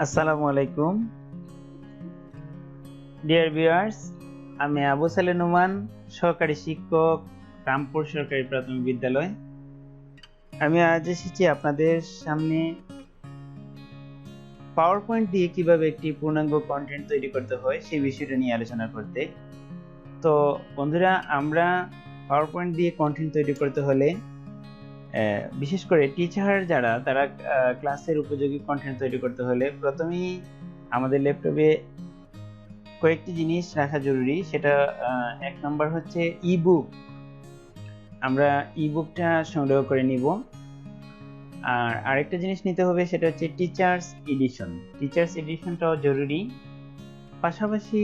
আসসালামু আলাইকুম dear viewers, আমি আবু সালে নুমান, সহকারী শিক্ষক, রামপুর সরকারি প্রাথমিক বিদ্যালয়। আমি আজ এসেছি আপনাদের সামনে পাওয়ার পয়েন্ট দিয়ে কিভাবে একটি পূর্ণাঙ্গ কন্টেন্ট তৈরি করতে হয় সেই বিষয়টা নিয়ে আলোচনা করতে। তো বন্ধুরা, আমরা পাওয়ার পয়েন্ট দিয়ে কন্টেন্ট তৈরি করতে হলে বিশেষ করে টিচার যারা তারা ক্লাসের উপযোগী কন্টেন্ট তৈরি করতে হলে প্রথমেই আমাদের ল্যাপটপে কয়েকটি জিনিস রাখা জরুরি। সেটা এক নম্বর হচ্ছে ইবুক। আমরা ইবুকটা সংগ্রহ করে নিব। আর আরেকটা জিনিস নিতে হবে, সেটা হচ্ছে টিচার্স এডিশন। টিচার্স এডিশনটাও জরুরি। পাশাপাশি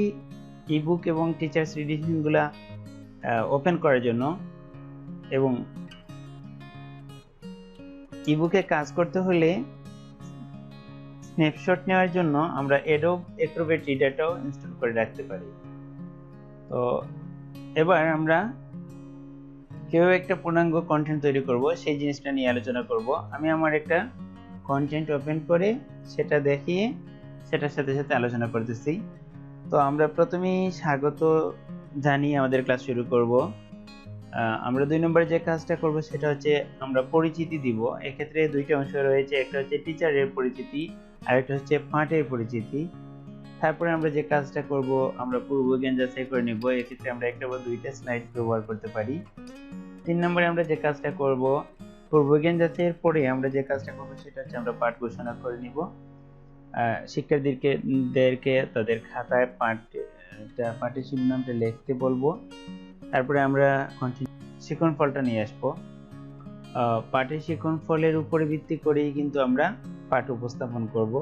ইবুক এবং টিচার্স এডিশনগুলা ওপেন করার জন্য এবং ইবুকে কাজ করতে হলে স্ন্যাপশট নেওয়ার জন্য আমরা অ্যাডোব অ্যাক্রোব্যাট রিডারটাও ইনস্টল করে রাখতে পারি। তো এবার আমরা কিভাবে একটা পূর্ণাঙ্গ কন্টেন্ট তৈরি করব সেই জিনিসটা নিয়ে আলোচনা করব। আমি আমার একটা কন্টেন্ট ওপেন করে সেটা দেখিয়ে সেটার সাথে সাথে আলোচনা করতেছি। তো আমরা প্রথমেই স্বাগত জানিয়ে আমাদের ক্লাস শুরু করব। আমরা 2 নম্বরে যে কাজটা করব সেটা হচ্ছে আমরা পরিচিতি দিব। এক্ষেত্রে দুইটা অংশ রয়েছে, একটা হচ্ছে টিচারের পরিচিতি আর একটা হচ্ছে পাঠের পরিচিতি। তারপরে আমরা যে কাজটা করব, আমরা পূর্বজ্ঞান যাচাই করে নিব। এক্ষেত্রে আমরা একটা বা দুইটা স্লাইড ব্যবহার করতে পারি। 3 নম্বরে আমরা যে কাজটা করব, পূর্বজ্ঞান যাচাইয়ের পরে আমরা যে কাজটা করব সেটা হচ্ছে আমরা পাঠ ঘোষণা করে নিব। শিক্ষার্থীদেরকে তাদের খাতায় পাঠের শিরোনামটা লিখতে বলবো। তারপরে আমরা শিক্ষণ ফলটা নিয়ে আসবো। পাঠের শিক্ষণ ফলের উপরে ভিত্তি করেই কিন্তু আমরা পাঠ উপস্থাপন করব।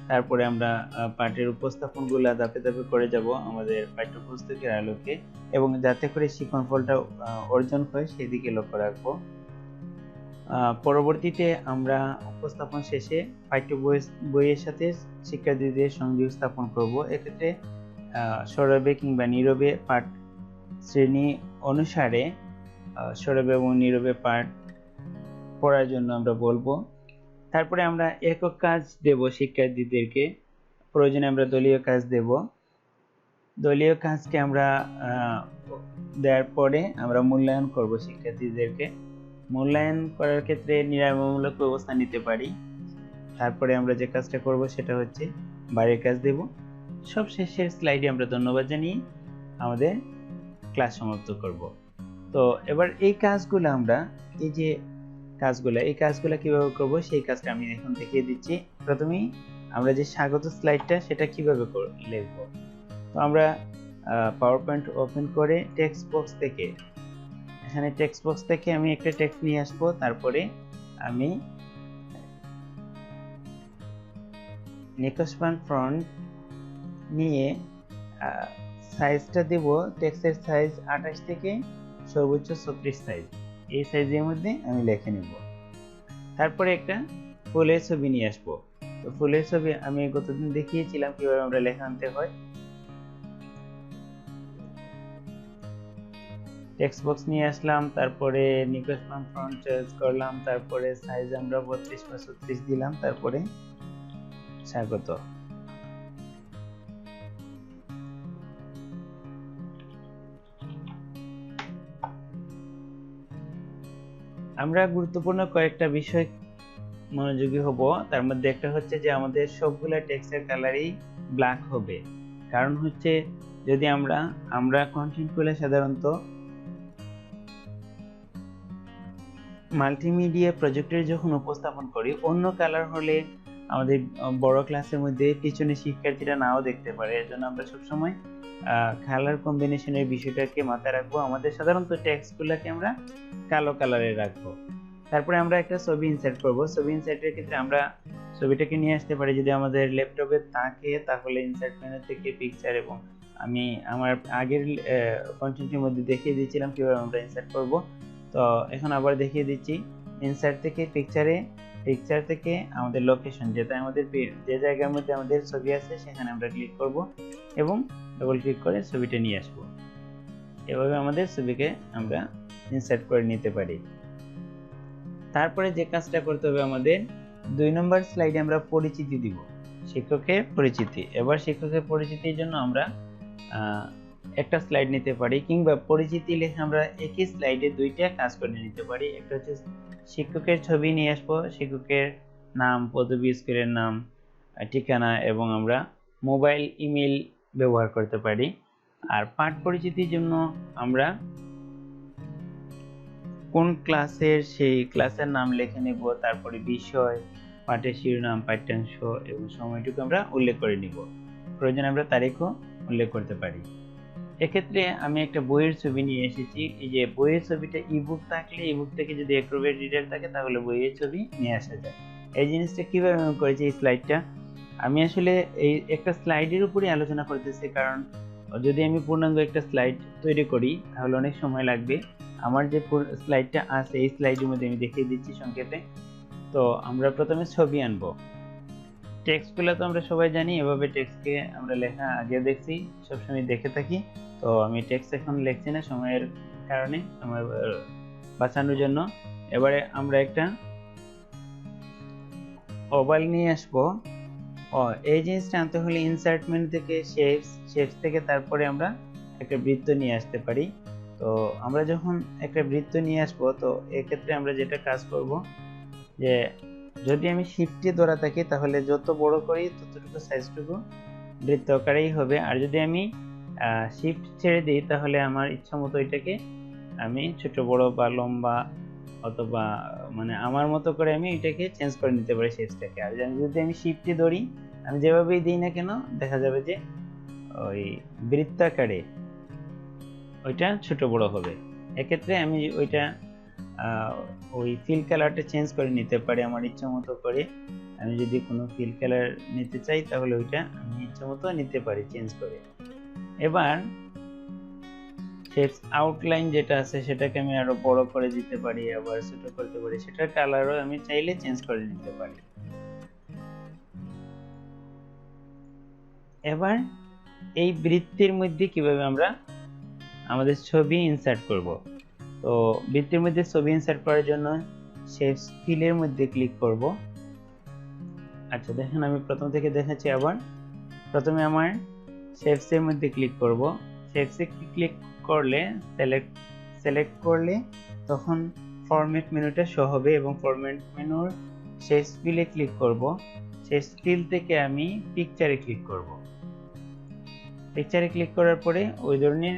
তারপরে আমরা পাঠের উপস্থাপনগুলো ধাপে ধাপে করে যাব আমাদের পাঠ্যপুস্তকের আলোকে, এবং যাতে করে শিক্ষণ ফলটা অর্জন হয় সেদিকে লক্ষ্য রাখবো। পরবর্তীতে আমরা উপস্থাপন শেষে পাঠ্য বইয়ের সাথে শিক্ষার্থীদের সংযোগ স্থাপন করব। এক্ষেত্রে সরবে কিংবা নীরবে পাঠ শ্রেণী অনুসারে সরবে এবং নীরবে পাঠ পড়ার জন্য আমরা বলবো। তারপরে আমরা একক কাজ দেব শিক্ষার্থীদেরকে, প্রয়োজনে আমরা দলীয় কাজ দেব। দলীয় কাজকে আমরা দেওয়ার পরে আমরা মূল্যায়ন করব শিক্ষার্থীদেরকে। মূল্যায়ন করার ক্ষেত্রে নিরাময়মূলক ব্যবস্থা নিতে পারি। তারপরে আমরা যে কাজটা করব সেটা হচ্ছে বাইরের কাজ দেব। সব শেষের স্লাইডে আমরা ধন্যবাদ জানিয়ে আমাদের ক্লাস সমাপ্ত করব। তো এবার এই কাজগুলো কিভাবে করব সেই কাজটা আমি এখন দেখিয়ে দিচ্ছি। প্রথমেই আমরা যে স্বাগত স্লাইডটা সেটা কিভাবে লিখব। তো আমরা পাওয়ার পয়েন্ট ওপেন করে টেক্সট বক্স থেকে আমি একটা টেক্সট নিয়ে আসবো। তারপরে আমি নিকষপান ফন্ট নিয়ে সাইজটা দেব। টেক্সটের সাইজ 28 থেকে সর্বোচ্চ 36 সাইজ, এই সাইজের মধ্যে আমি লিখে নেব। তারপরে একটা ফুলের ছবি নিয়ে আসবো। তো ফুলের ছবি আমি গতদিন দেখিয়েছিলাম কিভাবে আমরা লেখা আনতে হয়। টেক্সট বক্স নিয়ে আসলাম, তারপরে নিকষপান ফন্ট চয়েস করলাম, তারপরে সাইজ আমরা 32 বা 36 দিলাম, তারপরে স্বাগত। আমরা গুরুত্বপূর্ণ কয়েকটা বিষয় মনোযোগী হব। তার মধ্যে একটা হচ্ছে যে আমাদের সবগুলা টেক্সটের কালারই ব্ল্যাক হবে। কারণ হচ্ছে যদি আমরা কন্টেন্টগুলো সাধারণত মাল্টিমিডিয়া প্রজেক্টরে যখন উপস্থাপন করি, অন্য কালার হলে আমাদের বড় ক্লাসের মধ্যে পিছনে শিক্ষার্থীরা নাও দেখতে পারে। এজন্য আমরা সবসময় কালার কম্বিনেশনের বিষয়টাকে মাথায় রাখবো। আমাদের সাধারণত টেক্সটগুলোকে আমরা কালো কালারে রাখবো। তারপরে আমরা একটা ছবি ইনসার্ট করব। ছবি ইনসার্টের ক্ষেত্রে আমরা ছবিটাকে নিয়ে আসতে পারি। যদি আমাদের ল্যাপটপে থাকে তাহলে ইনসার্ট মেনু থেকে পিকচার, এবং আমি আমার আগের কন্টেন্টের মধ্যে দেখিয়ে দিয়েছিলাম কিভাবে আমরা ইনসার্ট করব। তো এখন আবার দেখিয়ে দিচ্ছি। ইনসার্ট থেকে পিকচার থেকে আমাদের লোকেশন, যেটা আমাদের যে জায়গার মধ্যে আমাদের ছবি আছে সেখানে আমরা ক্লিক করব এবং ডবল ক্লিক করে ছবিটা নিয়ে আসব। এভাবে আমাদের ছবিকে আমরা ইনসার্ট করে নিতে পারি। তারপরে যে কাজটা করতে হবে, আমাদের 2 নম্বর স্লাইডে আমরা পরিচিতি দিব। শিক্ষকের পরিচিতি। এবার শিক্ষকের পরিচিতির জন্য আমরা একটা স্লাইড নিতে পারি, কিংবা পরিচিতি লিখে আমরা একই স্লাইডে দুইটা কাজ করে নিতে পারি। একটা হচ্ছে শিক্ষকের ছবি নিয়ে আসবো, শিক্ষকের নাম, পদবি, স্কুলের নাম, ঠিকানা, এবং আমরা মোবাইল, ইমেল ব্যবহার করতে পারি। আর পাঠ পরিচিতির জন্য আমরা কোন ক্লাসের সেই ক্লাসের নাম লিখে নেব, তারপরে বিষয়, পাঠের শিরোনাম, পাঠ্যাংশ এবং সময়টুকু আমরা উল্লেখ করে নিব। প্রয়োজনে আমরা তারিখও উল্লেখ করতে পারি। এক্ষেত্রে আমি একটা বইয়ের ছবি নিয়ে এসেছি। এই যে বইয়ের ছবিটা ইবুক থাকলে, ইবুক থেকে যদি অ্যাক্রোব্যাট রিডার থাকে তাহলে বইয়ের ছবি নিয়ে আসা যায়। এই জিনিসটা কিভাবে আমি করেছি, এই স্লাইডটা আমি আসলে এই একটা স্লাইডের উপরে আলোচনা করতেছি, কারণ যদি আমি পূর্ণাঙ্গ একটা স্লাইড তৈরি করি তাহলে অনেক সময় লাগবে। আমার যে স্লাইডটা আছে এই স্লাইডের মধ্যে আমি দেখিয়ে দিচ্ছি সংক্ষেপে। তো আমরা প্রথমে ছবি আনবো। টেক্সটগুলো তো আমরা সবাই জানি, এভাবে টেক্সটকে আমরা লেখা আগে দেখছি, সবসময় দেখে থাকি। তো আমি টেক্সট এখন লিখছি না সময়ের কারণে, সময় বাঁচানোর জন্য। এবারে আমরা একটা ওভাল নিয়ে আসবো। এই জিনিসটা আনতে হলে ইনসার্ট মেনু থেকে শেপস থেকে তারপরে আমরা একটা বৃত্ত নিয়ে আসতে পারি। তো আমরা যখন একটা বৃত্ত নিয়ে আসবো, তো এক্ষেত্রে আমরা যেটা কাজ করব, যে যদি আমি শিফটে ধরা থাকি তাহলে যত বড় করি ততটুকু সাইজটুকু বৃত্ত আকারেই হবে। আর যদি আমি শিফট ছেড়ে দিই তাহলে আমার ইচ্ছা মতো এটাকে আমি ছোট বড় বা লম্বা অথবা মানে আমার মতো করে আমি এটাকে চেঞ্জ করে নিতে পারি শেপসটাকে। আর যদি আমি শিফটে ধরি, আমি যেভাবেই দিই না কেন দেখা যাবে যে ওই বৃত্তাকারে ওইটা ছোট বড় হবে। এক্ষেত্রে আমি ওইটা ওই ফিল কালারটা চেঞ্জ করে নিতে পারি আমার ইচ্ছা মতো করে। আমি যদি কোনো ফিল কালার নিতে চাই তাহলে ওইটা আমি ইচ্ছা মতো নিতে পারি চেঞ্জ করে। এবার শেপস আউটলাইন যেটা আছে সেটাকে আমি আরো বড় করে দিতে পারি, আবার ছোট করতে পারি, সেটার কালারও আমি চাইলে চেঞ্জ করে নিতে পারি। এবার এই বৃত্তের মধ্যে কিভাবে আমরা আমাদের ছবি ইনসার্ট করব। তো বৃত্তের মধ্যে ছবি ইনসার্ট করার জন্য শেপস ফিলের মধ্যে ক্লিক করব। আচ্ছা দেখেন আমি প্রথম থেকে দেখাচ্ছি। আবার প্রথমে আমার শেপসের মধ্যে ক্লিক করব। শেপসে ক্লিক করলে সিলেক্ট করলে তখন ফরম্যাট মেনুটা শো হবে, এবং ফরম্যাট মেনুর শেপস ফিলে ক্লিক করব। শেপস ফিল থেকে আমি পিকচারে ক্লিক করব। পিকচারে ক্লিক করার পরে ওই ধরনের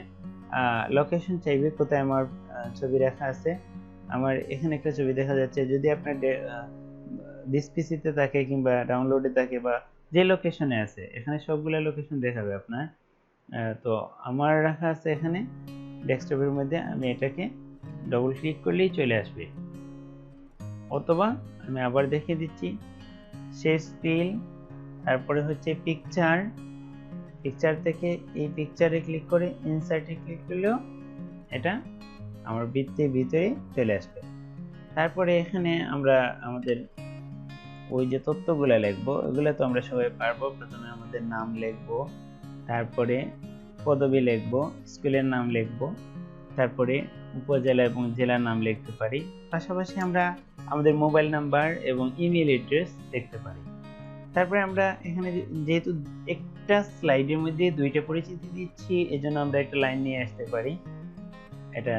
লোকেশন চাইবে কোথায় আমার ছবি রাখা আছে। আমার এখানে একটা ছবি দেখা যাচ্ছে। যদি আপনার ডিসপিসিতে থাকে কিংবা ডাউনলোডে থাকে বা যে লোকেশনে আছে, এখানে সবগুলো লোকেশন দেখাবে আপনার। তো আমার রাখা আছে এখানে ডেস্কটপের মধ্যে। আমি এটাকে ডবল ক্লিক করলেই চলে আসবে। অথবা আমি আবার দেখিয়ে দিচ্ছি, শেষ ফিল, তারপরে হচ্ছে পিকচার থেকে এই পিকচারে ক্লিক করে ইনসার্টে ক্লিক করলেও এটা আমার বৃত্তের ভিতরে চলে আসবে। তারপরে এখানে আমরা আমাদের ওই যে তথ্যগুলো লিখবো, ওগুলো তো আমরা সবাই পারবো। প্রথমে আমাদের নাম লিখবো, তারপরে পদবি লিখবো, স্কুলের নাম লিখবো, তারপরে উপজেলা এবং জেলার নাম লিখতে পারি। পাশাপাশি আমরা আমাদের মোবাইল নাম্বার এবং ইমেল অ্যাড্রেস লিখতে পারি। তারপরে আমরা এখানে যেহেতু একটা স্লাইডের মধ্যে দুইটা পরিচিতি দিচ্ছি, এজন্য আমরা একটা লাইন নিয়ে আসতে পারি এটা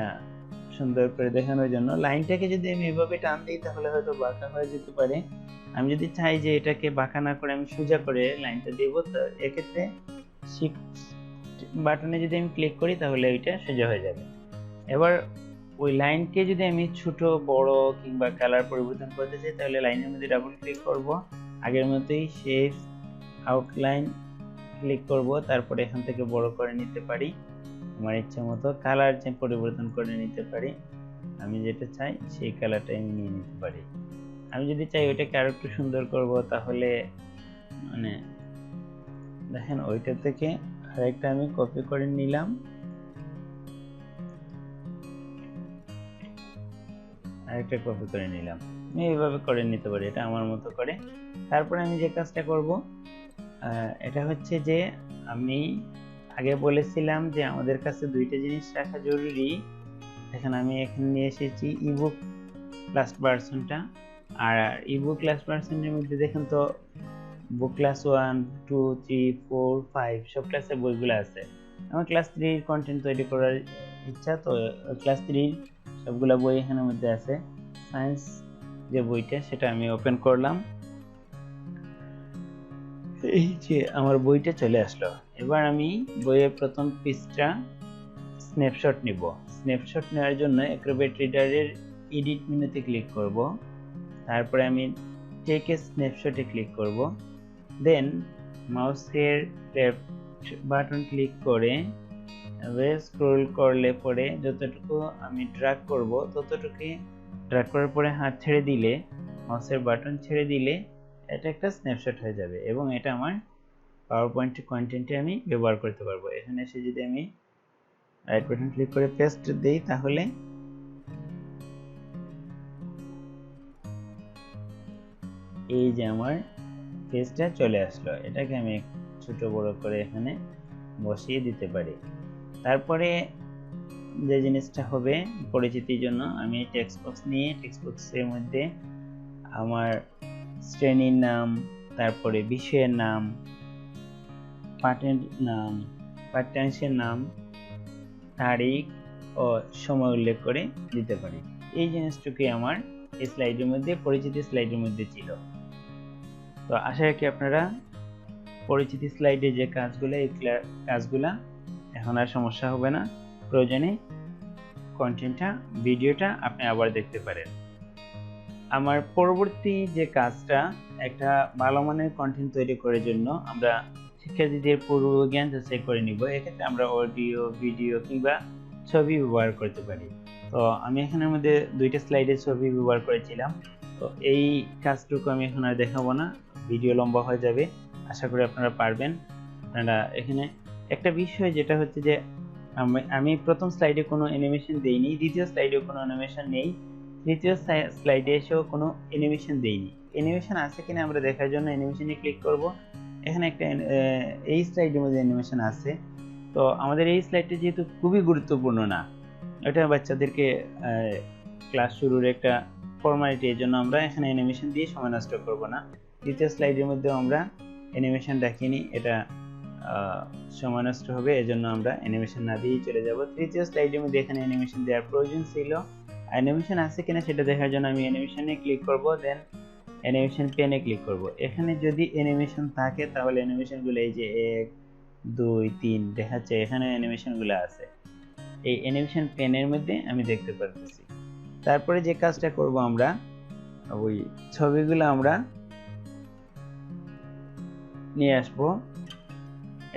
সুন্দর করে দেখানোর জন্য। লাইনটাকে যদি আমি এভাবে টান দিই তাহলে হয়তো বাঁকা হয়ে যেতে পারে। আমি যদি চাই যে এটাকে বাঁকা না করে আমি সোজা করে লাইনটা দেব, তো এক্ষেত্রে শিফট বাটনে যদি আমি ক্লিক করি তাহলে ওইটা সোজা হয়ে যাবে। এবার ওই লাইনকে যদি আমি ছোট বড় কিংবা কালার পরিবর্তন করতে চাই তাহলে লাইনের মধ্যে ডাবল ক্লিক করব। আগের মতোই শেপ আউটলাইন ক্লিক করব, তারপরে এখান থেকে বড় করে নিতে পারি আমার ইচ্ছা মতো। কালার পরিবর্তন করে নিতে পারি, আমি যেটা চাই সেই কালারটা আমি নিয়ে নিতে পারি। আমি যদি চাই ওইটাকে আরো একটু সুন্দর করব তাহলে মানে দেখেন ওইটা থেকে আরেকটা আমি কপি করে নিলাম, আরেকটা কপি করে নিলাম। আমি এইভাবে করে নিতে পারি এটা আমার মতো করে। তারপরে আমি যে কাজটা করব এটা হচ্ছে যে আমি আগে বলেছিলাম যে আমাদের কাছে দুইটা জিনিস রাখা জরুরি। দেখেন আমি এখানে নিয়ে এসেছি ইবুক লাস্ট ভার্সনটা। আর ইবুক লাস্ট ভার্সনের মধ্যে দেখেন তো বুক ক্লাস 1, 2, 3, 4, 5 সব ক্লাসের বইগুলো আছে। আমার ক্লাস 3 এর কন্টেন্ট তৈরি করার ইচ্ছা, তো ক্লাস 3 সবগুলা বই এখানের মধ্যে আছে। সায়েন্স যে বইটা সেটা আমি ওপেন করলাম, এই যে আমার বইটা চলে আসলো। এবার আমি বইয়ের প্রথম পৃষ্ঠা স্ন্যাপশট নিব। স্ন্যাপশট নেওয়ার জন্য অ্যাক্রোব্যাট রিডারের এডিট মেনুতে ক্লিক করব, তারপরে আমি টেক এ স্ন্যাপশটে ক্লিক করব, দেন মাউসের লেফট বাটন ক্লিক করে স্ক্রল করলে পরে যতটুকু আমি ড্র্যাগ করব ততটুকু ড্র্যাগ করার পরে হাত ছেড়ে দিলে, মাউসের বাটন ছেড়ে দিলে এটা একটা স্ন্যাপশট হয়ে যাবে এবং এটা আমার পাওয়ার পয়েন্ট কন্টেন্টে আমি ব্যবহার করতে পারবো। এখানে এসে যদি আমি রাইট বাটন ক্লিক করে পেস্ট দেই তাহলে এই যে আমার পেজটা চলে আসলো। এটাকে আমি ছোট বড় করে এখানে বসিয়ে দিতে পারি। তারপরে যে জিনিসটা হবে পরিচিতির জন্য আমি টেক্সট বক্স নিয়ে টেক্সট বক্সের মধ্যে আমার শ্রেণীর নাম, তারপরে বিষয়ের নাম, পাঠের নাম, পাঠ্যাংশের নাম, তারিখ ও সময় উল্লেখ করে দিতে পারি। এই জিনিসটুকুই আমার এই স্লাইডের মধ্যে পরিচিতি স্লাইডের মধ্যে ছিল। তো আশা রাখি আপনারা পরিচিতি স্লাইডে যে কাজগুলো, এই কাজগুলা এখন আর সমস্যা হবে না। প্রয়োজনে কন্টেন্টটা, ভিডিওটা আপনি আবার দেখতে পারেন। আমার পরবর্তী যে কাজটা, একটা ভালো মানের কন্টেন্ট তৈরি করার জন্য আমরা শিক্ষার্থীদের পূর্ব জ্ঞান যাচাই করে নিব। এক্ষেত্রে আমরা অডিও, ভিডিও কিংবা ছবি ব্যবহার করতে পারি। তো আমি এখানের মধ্যে দুইটা স্লাইডে ছবি ব্যবহার করেছিলাম। তো এই কাজটুকু আমি এখন আর দেখাবো না, ভিডিও লম্বা হয়ে যাবে। আশা করি আপনারা পারবেন। আপনারা এখানে একটা বিষয় যেটা হচ্ছে যে আমি প্রথম স্লাইডে কোনো অ্যানিমেশন দেইনি, দ্বিতীয় স্লাইডেও কোনো অ্যানিমেশন নেই, তৃতীয় স্লাইডে এসেও কোনো অ্যানিমেশন দেইনি। অ্যানিমেশন আছে কিনা আমরা দেখার জন্য অ্যানিমেশনে ক্লিক করব। এখানে একটা এই স্লাইডের মধ্যে অ্যানিমেশন আছে। তো আমাদের এই স্লাইডটা যেহেতু খুবই গুরুত্বপূর্ণ না, এটা বাচ্চাদেরকে ক্লাস শুরুর একটা ফর্মালিটি, এর জন্য আমরা এখানে অ্যানিমেশন দিয়ে সময় নষ্ট করব না। দ্বিতীয় স্লাইডের মধ্যে আমরা অ্যানিমেশন রাখিনি, এটা সময় নষ্ট হবে, এজন্য আমরা অ্যানিমেশন না দিয়ে চলে যাব। তৃতীয় স্লাইডের মধ্যে এখানে অ্যানিমেশন দেওয়ার প্রয়োজন ছিল। অ্যানিমেশন আছে কিনা সেটা দেখার জন্য আমি অ্যানিমেশনে ক্লিক করব, দেন অ্যানিমেশন পেনে ক্লিক করব। এখানে যদি অ্যানিমেশন থাকে তাহলে অ্যানিমেশনগুলো এই যে 1, 2, 3 দেখাচ্ছে, এখানে অ্যানিমেশনগুলো আছে। এই অ্যানিমেশন পেনের মধ্যে আমি দেখতে পাচ্ছি। তারপরে যে কাজটা করব, আমরা ওই ছবিগুলো আমরা নিয়ে আসব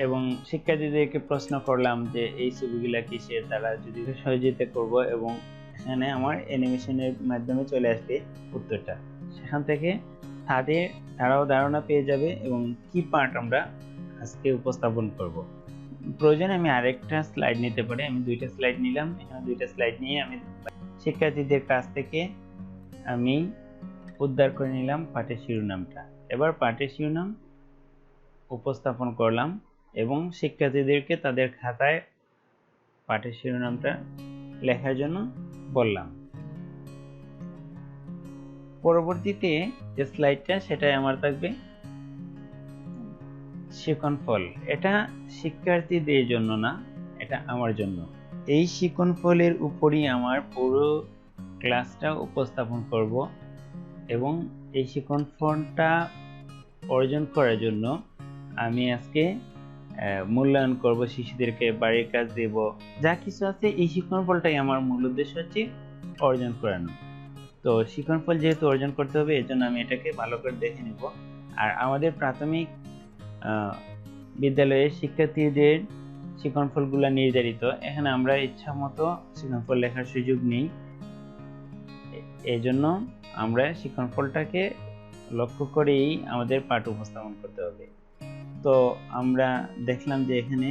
এবং শিক্ষার্থীদেরকে প্রশ্ন করলাম যে এই ছবিগুলা কিসের, তারা যদি সহযোগিতা করব এবং এখানে আমার অ্যানিমেশনের মাধ্যমে চলে আসবে উত্তরটা। সেখান থেকে তারাও ধারণা পেয়ে যাবে এবং কি পার্ট আমরা আজকে উপস্থাপন করব। প্রয়োজনে আমি আরেকটা স্লাইড নিতে পারি। আমি দুইটা স্লাইড নিলাম, এখানে দুইটা স্লাইড নিয়ে আমি শিক্ষার্থীদের কাছ থেকে আমি উদ্ধার করে নিলাম পাঠের শিরোনামটা। এবার পাঠের শিরোনাম উপস্থাপন করলাম এবং শিক্ষার্থীদেরকে তাদের খাতায় পাঠের শিরোনামটা লেখার জন্য বললাম। পরবর্তীতে যে স্লাইডটা, সেটাই আমার থাকবে শিখন ফল। এটা শিক্ষার্থীদের জন্য না, এটা আমার জন্য। এই শিখন ফলের উপরই আমার পুরো ক্লাসটা উপস্থাপন করব এবং এই শিখন ফলটা অর্জন করার জন্য আমি আজকে মূল্যায়ন করব, শিশুদেরকে বাড়ির কাজ দেব, যা কিছু আছে এই শিখন ফলটাই আমার মূল উদ্দেশ্য হচ্ছে অর্জন করানো। তো শিখন ফল যেহেতু অর্জন করতে হবে, এর জন্য আমি এটাকে ভালো করে দেখে নিব। আর আমাদের প্রাথমিক বিদ্যালয়ের শিক্ষার্থীদের শিখন ফলগুলো নির্ধারিত, এখানে আমরা ইচ্ছা মতো শিখন ফল লেখার সুযোগ নেই। এই জন্য আমরা শিখন ফলটাকে লক্ষ্য করেই আমাদের পাঠ উপস্থাপন করতে হবে। তো আমরা দেখলাম যে এখানে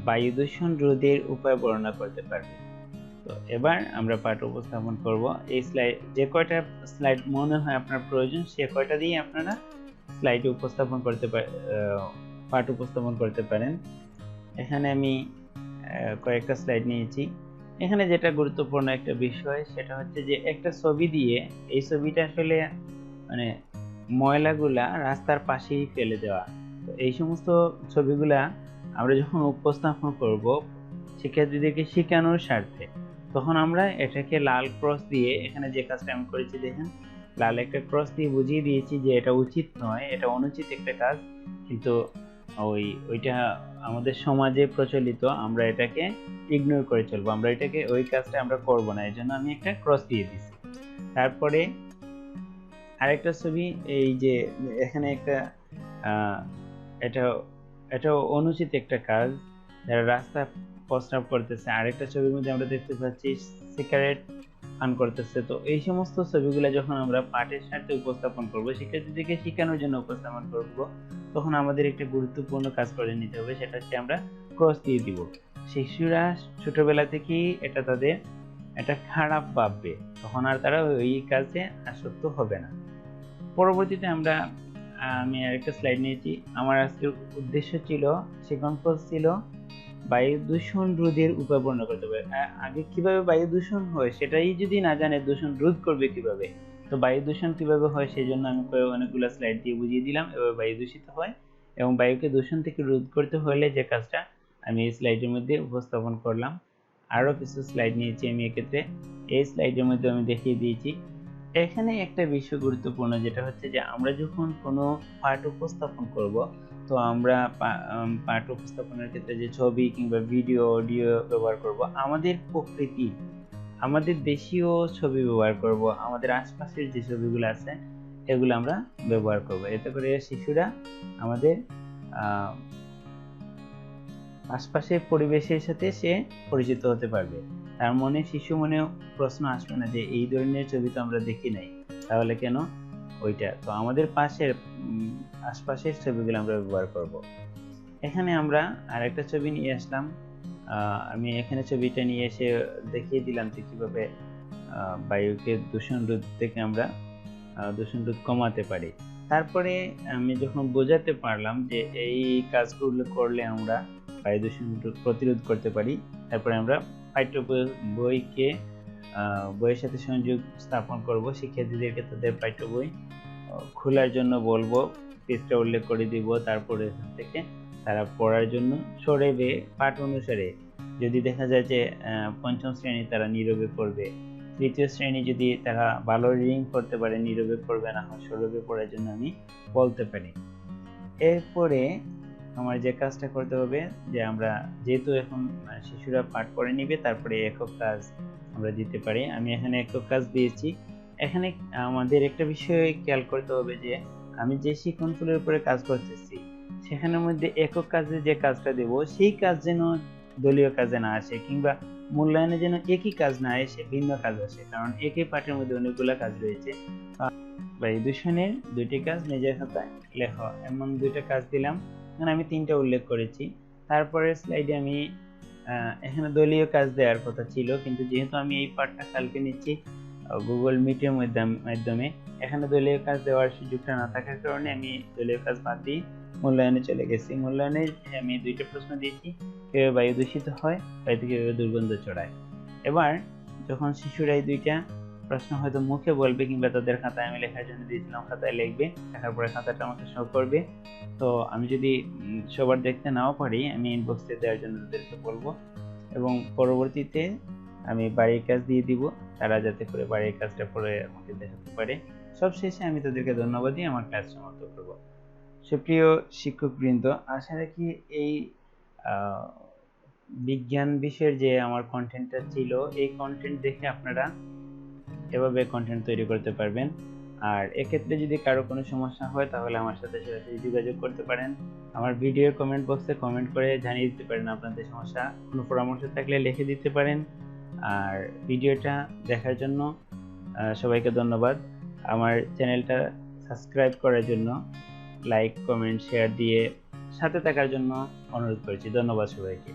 বায়ু দূষণ রোধের উপায় বর্ণনা করতে পারবে। তো এবার আমরা পাঠ উপস্থাপন করব। এই স্লাইড, যে কয়টা স্লাইড মনে হয় আপনার প্রয়োজন, সে কয়টা দিয়ে আপনারা স্লাইড উপস্থাপন করতে পাঠ উপস্থাপন করতে পারেন। এখানে আমি কয়েকটা স্লাইড নিয়েছি। এখানে যেটা গুরুত্বপূর্ণ একটা বিষয়, সেটা হচ্ছে যে একটা ছবি দিয়ে, এই ছবিটা আসলে মানে ময়লাগুলা রাস্তার পাশেই ফেলে দেওয়া। তো এই সমস্ত ছবিগুলা আমরা যখন উপস্থাপন করব শিক্ষার্থীদেরকে শেখানোর স্বার্থে, তখন আমরা এটাকে লাল ক্রস দিয়ে, এখানে যে কাজটা আমি করেছি দেখেন, লাল একটা ক্রস দিয়ে বুঝিয়ে দিয়েছি যে এটা উচিত নয়, এটা অনুচিত একটা কাজ, কিন্তু ওইটা আমাদের সমাজে প্রচলিত, আমরা এটাকে ইগনোর করে চলবো, আমরা এটাকে ওই কাজটা আমরা করব না, এই জন্য আমি একটা ক্রস দিয়ে দিছি। তারপরে আরেকটা ছবি, এই যে এখানে একটা এটা অনুচিত একটা কাজ, যারা রাস্তা প্রস্রাব করতেছে। আরেকটা ছবির মধ্যে আমরা দেখতে পাচ্ছি সিগারেট পান করতেছে। তো এই সমস্ত ছবিগুলো যখন আমরা পাঠের সাথে উপস্থাপন করব, শিক্ষার্থীদেরকে শেখানোর জন্য উপস্থাপন করব, তখন আমাদের একটা গুরুত্বপূর্ণ কাজ করে নিতে হবে, সেটা হচ্ছে আমরা ক্রস দিয়ে দিব। শিশুরা ছোটবেলা থেকেই এটা তাদের এটা খারাপ ভাববে, তখন আর তারা ওই কাজে আসক্ত হবে না। পরবর্তীতে আমি আরেকটা স্লাইড নিয়েছি। আমার আজকের উদ্দেশ্য ছিল, সেকন্ড ছিল বায়ু দূষণ রোধের উপায় বর্ণনা করতে হবে। আগে কিভাবে বায়ু দূষণ হয় সেটাই যদি না জানে, দূষণ রোধ করবে কিভাবে, তো বায়ু দূষণ কিভাবে হয় সেই জন্য আমি অনেকগুলো স্লাইড দিয়ে বুঝিয়ে দিলাম এভাবে বায়ু দূষিত হয়। এবং বায়ুকে দূষণ থেকে রোধ করতে হলে যে কাজটা আমি এই স্লাইডের মধ্যে উপস্থাপন করলাম। আরও কিছু স্লাইড নিয়েছি আমি এক্ষেত্রে, এই স্লাইডের মধ্যে আমি দেখিয়ে দিয়েছি। এখানে একটা বিষয় গুরুত্বপূর্ণ, যেটা হচ্ছে যে আমরা যখন কোনো পাঠ উপস্থাপন করব, তো আমরা পাঠ উপস্থাপনের ক্ষেত্রে যে ছবি কিংবা ভিডিও অডিও ব্যবহার করব, আমাদের প্রকৃতি, আমাদের দেশীয় ছবি ব্যবহার করব, আমাদের আশপাশের যে ছবিগুলো আছে এগুলো আমরা ব্যবহার করব। এতে করে শিশুরা আমাদের আশপাশের পরিবেশের সাথে সে পরিচিত হতে পারবে। তার শিশু মনে প্রশ্ন আসবে না যে এই ধরনের ছবি তো আমরা দেখি নাই, তাহলে কেন ওইটা। তো আমাদের আশপাশের ছবিগুলো আমরা ব্যবহার করব। এখানে আমরা আরেকটা ছবি নিয়ে আসলাম। আমি এখানে ছবিটা নিয়ে এসে দেখিয়ে দিলাম যে কিভাবে বায়ুকে দূষণ রোধ থেকে আমরা দূষণ রোধ কমাতে পারি। তারপরে আমি যখন বোঝাতে পারলাম যে এই কাজগুলো করলে আমরা বায়ু দূষণ প্রতিরোধ করতে পারি, তারপরে আমরা পাঠ্য বইয়ের সাথে সংযোগ স্থাপন করব। শিক্ষার্থীদেরকে তাদের পাঠ্য বই খোলার জন্য বলবো, পেজটা উল্লেখ করে দিব, তারপরে এখান থেকে তারা পড়ার জন্য সরেবে। পাঠ অনুসারে যদি দেখা যায় যে পঞ্চম শ্রেণী তারা নীরবে পড়বে, তৃতীয় শ্রেণী যদি তারা ভালো রিডিং করতে পারে নীরবে পড়বে, না হয় সরবে পড়ার জন্য আমি বলতে পারি। এরপরে আমার যে কাজটা করতে হবে, যে আমরা যেহেতু এখন শিশুরা পাঠ করে নিবে, তারপরে একক কাজ আমরা দিতে পারি। আমি এখানে একক কাজ দিয়েছি। এখানে আমাদের একটা বিষয় খেয়াল করতে হবে যে আমি যে শিক্ষণফলের উপরে কাজ করতেছি সেখানের মধ্যে একক কাজে যে কাজটা দেব সেই কাজ যেন দলীয় কাজে না আসে, কিংবা মূল্যায়নে যেন একই কাজ না এসে ভিন্ন কাজ আসে, কারণ একই পাঠের মধ্যে অনেকগুলো কাজ রয়েছে। বায়ু দূষণের দুইটি কাজ নিজের খাতায় লেখা, এমন দুইটা কাজ দিলাম, এখানে আমি তিনটা উল্লেখ করেছি। তারপরের স্লাইডে আমি এখানে দলীয় কাজ দেওয়ার কথা ছিল, কিন্তু যেহেতু আমি এই পাঠটা কালকে নিচ্ছি গুগল মিটের মাধ্যমে, এখানে দলীয় কাজ দেওয়ার সুযোগটা না থাকার কারণে আমি দলীয় কাজ বাদ দিয়ে মূল্যায়নে চলে গেছি। মূল্যায়নে আমি দুইটা প্রশ্ন দিয়েছি, কিভাবে বায়ু দূষিত হয়, বায়ুতে কিভাবে দুর্গন্ধ ছড়ায়। এবার যখন শিশুরা এই দুইটা প্রশ্ন হয়তো মুখে বলবে, কিংবা তাদের খাতায় আমি লেখার জন্য দিয়েছিলাম খাতায় লিখবে, লেখার পরে খাতাটা আমাকে শো করবে। তো আমি যদি সবার দেখতে নাও পারি, আমি ইনবক্সে দেওয়ার জন্য তাদেরকে বলবো, এবং পরবর্তীতে আমি বাড়ির কাজ দিয়ে দিব, তারা যাতে করে বাড়ির কাজটা পরে আমাকে দেখাতে পারে। সবশেষে আমি তাদেরকে ধন্যবাদ দিয়ে আমার ক্লাস সমাপ্ত করব। সুপ্রিয় শিক্ষকবৃন্দ, আশা রাখি এই বিজ্ঞান বিষয়ের যে আমার কন্টেন্টটা ছিল, এই কন্টেন্ট দেখে আপনারা এভাবে কন্টেন্ট তৈরি করতে পারবেন। আর এক্ষেত্রে যদি কারো কোনো সমস্যা হয় তাহলে আমার সাথে সরাসরি যোগাযোগ করতে পারেন। আমার ভিডিওর কমেন্ট বক্সে কমেন্ট করে জানিয়ে দিতে পারেন আপনাদের সমস্যা, কোনো পরামর্শ থাকলে লিখে দিতে পারেন। আর ভিডিওটা দেখার জন্য সবাইকে ধন্যবাদ। আমার চ্যানেলটা সাবস্ক্রাইব করার জন্য, লাইক কমেন্ট শেয়ার দিয়ে সাথে থাকার জন্য অনুরোধ করছি। ধন্যবাদ সবাইকে।